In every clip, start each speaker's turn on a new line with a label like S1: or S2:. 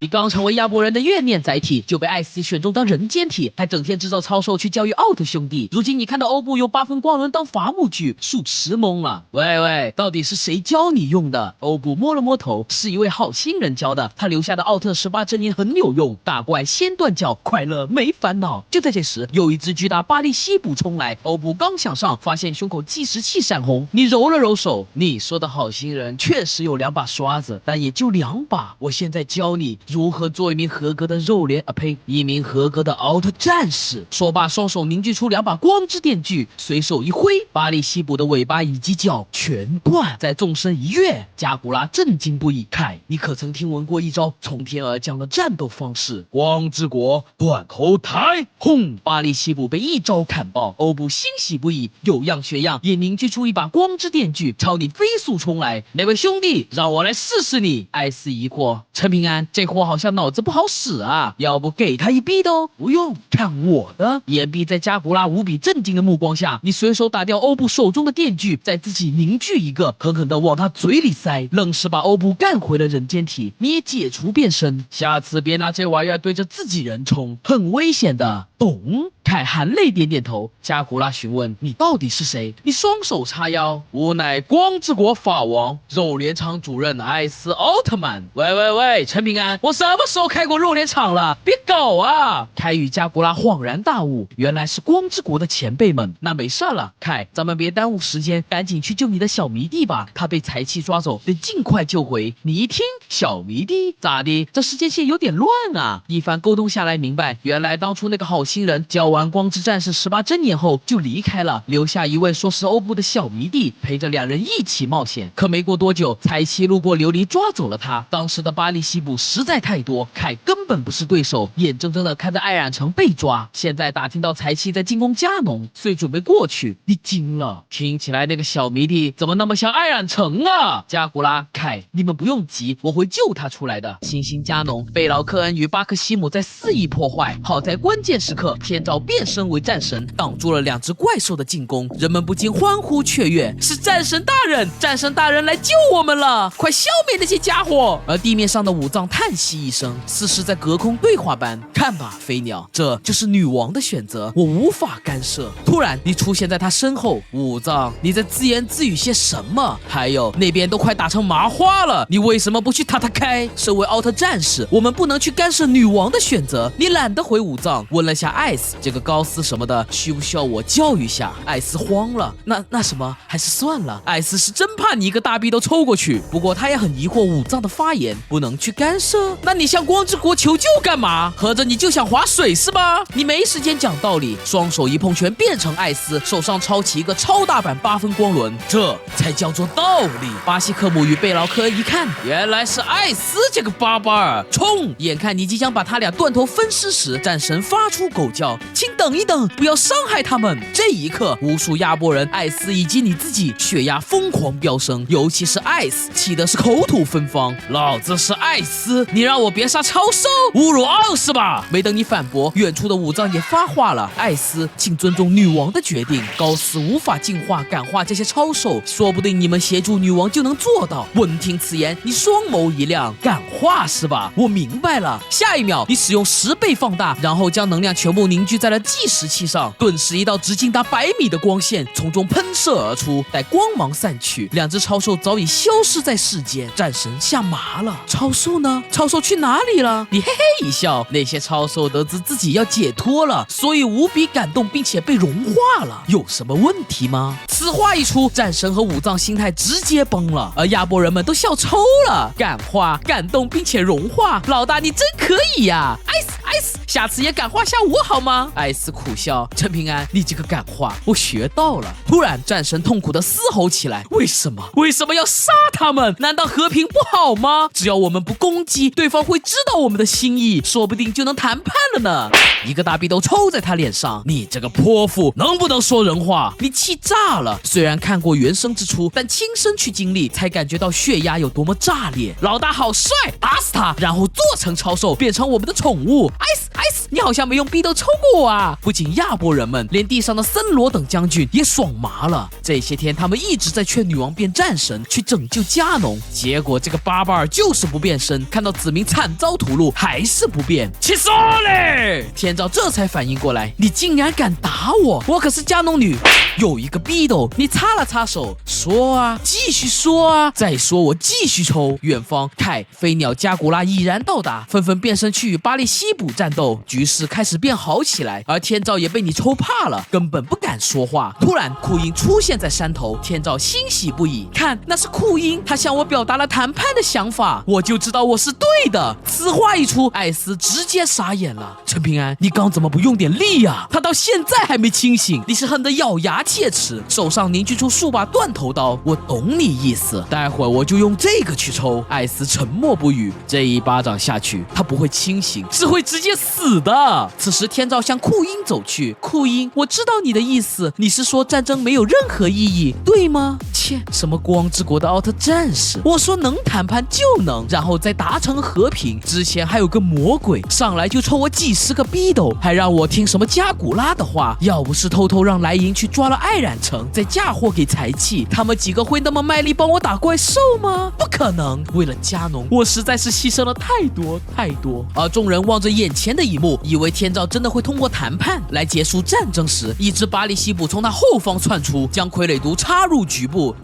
S1: 你刚成为亚伯人的怨念载体，就被艾斯选中当人间体，还整天制造超兽去教育奥特兄弟。如今你看到欧布用8分光轮当伐木具，属实懵了。喂，到底是谁教你用的？欧布摸了摸头，是一位好心人教的。他留下的奥特18真言很有用，打怪先断脚，快乐没烦恼。就在这时，有一只巨大巴利西卜冲来，欧布刚想上，发现胸口计时器闪红。你揉了揉手，你说的好心人确实有2把刷子，但也就2把。我现在教你如何做一名合格的肉联一名合格的奥特战士。说罢，双手凝聚出2把光之电锯，随手一挥，巴利西卜的尾巴以及脚全断，在纵身一跃。加古拉震惊不已，凯，你可曾听闻过一招从天而降的战斗方式？光之国断头台！轰！巴利西卜被一招砍爆，欧布欣喜不已，有样学样，也凝聚出一把光之电锯，朝你飞速冲来。哪位兄弟，让我来试试你！艾斯疑惑，陈平安，这货好像脑子不好使啊，要不给他一逼斗？不用，看我的！眼闭在加古拉无比震惊的目光下，你随手打掉欧布手中的电锯，再自己凝聚一个，狠狠地往他嘴里塞，愣是把欧布干回了人间体。你也解除变身，下次别拿这玩意儿对着自己人冲，很危险的，懂？凯含泪点点头。加古拉询问，你到底是谁？你双手叉腰，我乃光之国法王，肉联厂主任艾斯奥特曼。喂，陈平安，我什么时候开过肉联厂了？别搞啊！凯与加古拉恍然大悟，原来是光之国的前辈们。那没事了，凯，咱们别耽误时间，赶紧去救你的小迷弟吧，他被财气抓走，得尽快救回。你一听小迷弟咋的？这时间线有点乱啊！一番沟通下来，明白原来当初那个好心人教完光之战士18真言后就离开了，留下一位说是欧布的小迷弟陪着2人一起冒险。可没过多久，财气路过琉璃抓走了他。当时的巴利西卜实在太多，凯根本不是对手，眼睁睁的看着艾冉城被抓。现在打听到财气在进攻加农，遂准备过去。你惊了，听起来那个小迷弟怎么那么像艾冉城啊？加古拉，凯，你们不用急，我会救他出来的。新兴加农，贝劳克恩与巴克西姆在肆意破坏，好在关键时刻天照变身为战神，挡住了2只怪兽的进攻，人们不禁欢呼雀跃，是战神大人，战神大人来救我们了，快消灭那些家伙！而地面上的武藏叹息一声，似是在隔空对话般，看吧，飞鸟，这就是女王的选择，我无法干涉。突然你出现在他身后，武藏，你在自言自语些什么？还有那边都快打成麻花了，你为什么不去踏踏开？身为奥特战士，我们不能去干涉女王的选择。你懒得回武藏，问了下艾斯，这个高斯什么的，需不需要我教育下？艾斯慌了，那什么，还是算了。艾斯是真怕你一个大逼都抽过去，不过他也很疑惑武藏的发言，不能去干涉。那你向光之国求救干嘛？合着你就想划水是吧？你没时间讲道理，双手一碰拳变成艾斯，手上抄起一个超大版8分光轮，这才叫做道理。巴西克姆与贝劳克恩一看，原来是艾斯这个巴巴尔，冲！眼看你即将把他俩断头分尸时，战神发出狗叫，请等一等，不要伤害他们。这一刻，无数亚波人、艾斯以及你自己血压疯狂飙升，尤其是艾斯，气的是口吐芬芳。老子是艾斯，你让我别杀超兽，侮辱奥是吧？没等你反驳，远处的武藏也发话了，艾斯，请尊重女王的决定，高斯无法净化感化这些超兽，说不定你们协助女王就能做到。闻听此言，你双眸一亮，感化是吧？我明白了。下一秒，你使用10倍放大，然后将能量全部凝聚在了计时器上，顿时一道直径达100米的光线从中喷射而出，待光芒散去，2只超兽早已消失在世间。战神吓麻了，超兽呢？超兽去哪里了？你嘿嘿一笑，那些超兽得知自己要解脱了，所以无比感动，并且被融化了。有什么问题吗？此话一出，战神和武藏心态直接崩了，而亚波人们都笑抽了。感化、感动并且融化，老大你真可以呀！艾斯，下次也感化下我好吗？艾斯苦笑，陈平安，你这个感化我学到了。突然，战神痛苦地嘶吼起来：为什么要杀他们？难道和平不好吗？只要我们不攻击，对方会知道我们的心意，说不定就能谈判了呢。一个大逼斗抽在他脸上，你这个泼妇能不能说人话？你气炸了。虽然看过原生之初，但亲身去经历，才感觉到血压有多么炸裂。老大好帅，打死他，然后做成超兽，变成我们的宠物。艾斯，你好像没用逼斗抽过我啊！不仅亚波人们，连地上的森罗等将军也爽麻了。这些天他们一直在劝女王变战神，去拯救加农，结果这个巴巴尔就是不变身，看到子民惨遭屠戮，还是不变，气死我嘞！天照这才反应过来，你竟然敢打我，我可是加农女，有一个逼斗，你擦了擦手，说啊，继续说啊，再说我继续抽。远方凯、飞鸟、加古拉已然到达，纷纷变身去与巴利西卜战斗，局势开始变好起来。而天照也被你抽怕了，根本不敢说话。突然库因出现在山头，天照欣喜不已，看那是库因，他向我表达了谈判的想法，我就知道我是对的。此话一出，艾斯直接傻眼了。陈平安，你刚怎么不用点力啊？他到现在还没清醒，你是恨得咬牙切齿，手上凝聚出数把断头刀。我懂你意思，待会儿我就用这个去抽。艾斯沉默不语，这一巴掌下去，他不会清醒，是会直接死的。此时天照向库因走去，库因，我知道你的意思，你是说战争没有任何意义，对吗？切，什么光之国的奥特战士，我说能谈判就能，然后再达成和平。之前还有个魔鬼上来就抽我几十个逼斗，还让我听什么加古拉的话，要不是偷偷让莱茵去抓了艾染城，再嫁祸给财气，他们几个会那么卖力帮我打怪兽吗？不可能，为了加农，我实在是牺牲了太多太多。而众人望着眼前的一幕，以为天照真的会通过谈判来结束战争时，一只巴利西卜从他后方窜出，将傀儡毒插入局部。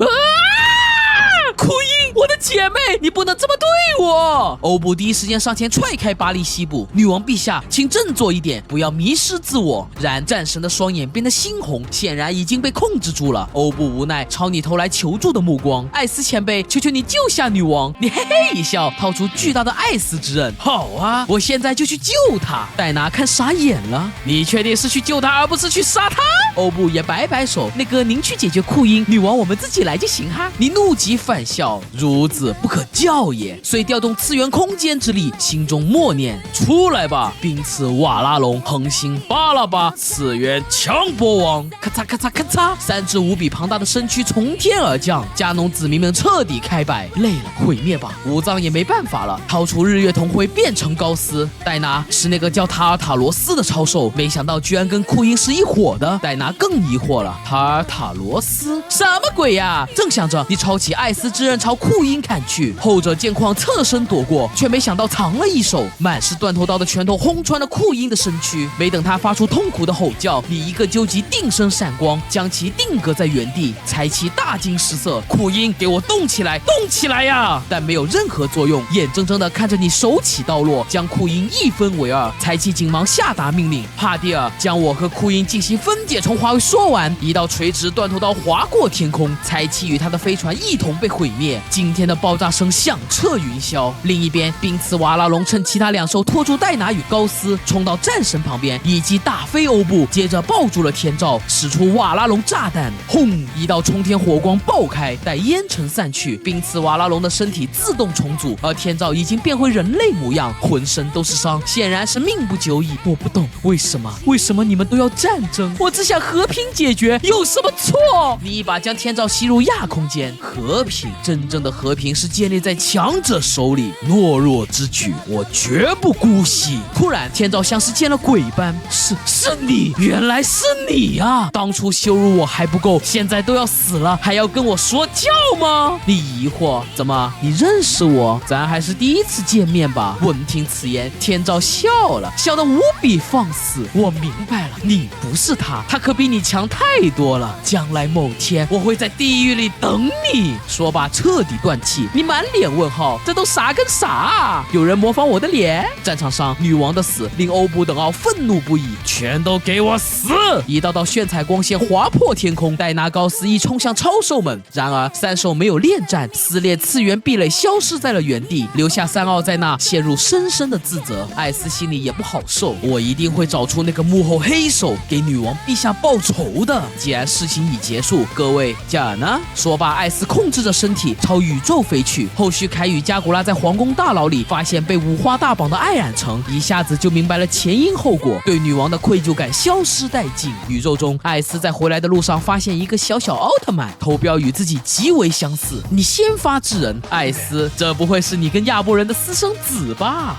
S1: 库因，我的姐妹，你不能这么对我！欧布第一时间上前踹开巴利西卜，女王陛下，请振作一点，不要迷失自我。然战神的双眼变得猩红，显然已经被控制住了。欧布无奈朝你投来求助的目光，艾斯前辈，求求你救下女王！你嘿嘿一笑，掏出巨大的艾斯之刃。好啊，我现在就去救她。戴拿看傻眼了，你确定是去救她，而不是去杀她？欧布也摆摆手，那个您去解决库因，女王我们自己来就行哈。你怒极反笑，孺子不可教也。遂调动次元空间之力，心中默念：出来吧，冰刺瓦拉隆，恒星巴拉巴，次元强波王。咔嚓咔嚓咔嚓，三只无比庞大的身躯从天而降，加农子民们彻底开摆，累了，毁灭吧。武藏也没办法了，掏出日月同辉变成高斯。戴拿是那个叫塔尔塔罗斯的超兽，没想到居然跟库因是一伙的。戴拿更疑惑了，塔尔塔罗斯什么鬼呀？正想着，你抄起艾斯之刃朝库因砍去，后者见况侧身躲过，却没想到藏了一手，满是断头刀的拳头轰穿了库因的身躯。没等他发出痛苦的吼叫，你一个究极定身闪光，将其定格在原地。才其大惊失色，库因，给我动起来，动起来呀！但没有任何作用，眼睁睁地看着你手起刀落，将库因一分为二。才其紧忙下达命令，帕蒂尔将我和库因进行分解重划。说完，一道垂直断头刀划过天空，才其与他的飞船一同被毁灭。惊天的爆炸声响彻云霄。另一边，冰刺瓦拉隆趁其他两兽拖住戴拿与高斯，冲到战神旁边，一击打飞欧布，接着抱住了天照，使出瓦拉隆炸弹，轰！一道冲天火光爆开，待烟尘散去，冰刺瓦拉隆的身体自动重组，而天照已经变回人类模样，浑身都是伤，显然是命不久矣。我不懂为什么你们都要战争？我只想和平解决，有什么错？你一把将天照吸入亚空间。和平，真正的和平是建立在强者手里，懦弱之举我绝不姑息。突然，天照像是见了鬼般，是你，原来是你啊！当初羞辱我还不够，现在都要死了，还要跟我说教吗？你疑惑，怎么，你认识我？咱还是第一次见面吧？闻听此言，天照笑了，笑得无比放肆。我明白了，你不是他可比你强太多了。将来某天，我会在地狱里等你。说罢，彻底断气。你满脸问号，这都啥跟啥啊？有人模仿我的脸？战场上，女王的死令欧布等奥愤怒不已，全都给我死！一道道炫彩光线划破天空，戴拿高斯一冲向超兽们。然而，三兽没有恋战，撕裂次元壁垒，消失在了原地，留下三奥在那陷入深深的自责。艾斯心里也不好受，我一定会找出那个幕后黑手，给女王陛下报仇的。既然事情已结束，各位贾呢？说罢，艾斯控制着身体朝宇宙飞去。后续凯与加古拉在皇宫大牢里发现被五花大绑的艾染城，一下子就明白了前因后果，对女王的愧疚感消失殆尽。宇宙中，艾斯在回来的路上发现一个小奥特曼，头标与自己极为相似。你先发制人，艾斯，这不会是你跟亚波人的私生子吧？